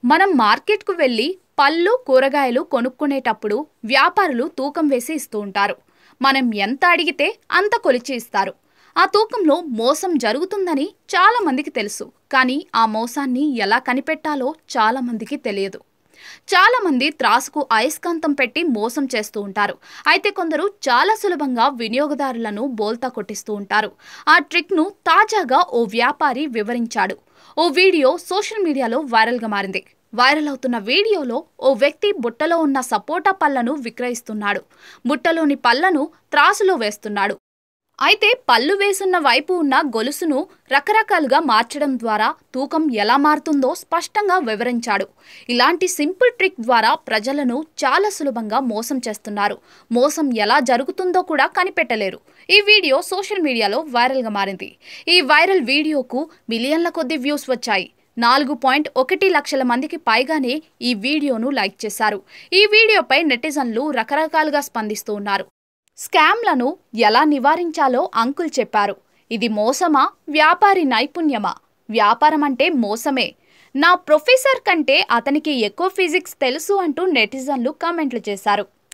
మనం మార్కెట్‌కు వెళ్లి పళ్ళు, కూరగాయలు కొనుక్కునేటప్పుడు వ్యాపారులు తూకం వేసి ఇస్తూ ఉంటారు. మనం ఎంత అడిగితే అంత కొలిచి ఇస్తారు. ఆ తూకంలో మోసం జరుగుతుందని చాలా మందికి తెలుసు. కానీ ఆ మోసాన్ని ఎలా కనిపెట్టాలో చాలా మందికి తెలియదు. చాలా మంది త్రాసుకు అయస్కాంతం పెట్టి మోసం చేస్తూ ఉంటారు. అయితే కొందరు చాలా సులభంగా వినియోగదారులను బోల్తా కొట్టిస్తూ ఉంటారు. ఆ ట్రిక్‌ను తాజాగా ఓ వ్యాపారి వివరించాడు. ఓ వీడియో సోషల్ మీడియాలో వైరల్గా మారింది. వైరల్ అవుతున్న వీడియోలో ఓ వ్యక్తి బుట్టలో ఉన్న సపోటా పళ్లను విక్రయిస్తున్నాడు. బుట్టలోని పళ్లను త్రాసులో వేస్తున్నాడు. అయితే పళ్ళు వేసున్న వైపు ఉన్న గొలుసును రకరకాలుగా మార్చడం ద్వారా తూకం ఎలా మారుతుందో స్పష్టంగా వివరించాడు. ఇలాంటి సింపుల్ ట్రిక్ ద్వారా ప్రజలను చాలా సులభంగా మోసం చేస్తున్నారు. మోసం ఎలా జరుగుతుందో కూడా కనిపెట్టలేరు. ఈ వీడియో సోషల్ మీడియాలో వైరల్గా మారింది. ఈ వైరల్ వీడియోకు మిలియన్ల కొద్ది వ్యూస్ వచ్చాయి. 4.1 లక్షల మందికి పైగానే ఈ వీడియోను లైక్ చేశారు. ఈ వీడియోపై నెటిజన్లు రకరకాలుగా స్పందిస్తూ ఉన్నారు. స్కామ్లను ఎలా నివారించాలో అంకుల్ చెప్పారు. ఇది మోసమా, వ్యాపారి నైపుణ్యమా? వ్యాపారం అంటే మోసమే. నా ప్రొఫెసర్ కంటే అతనికి ఎక్కువ ఫిజిక్స్ తెలుసు అంటూ నెటిజన్లు కామెంట్లు చేశారు.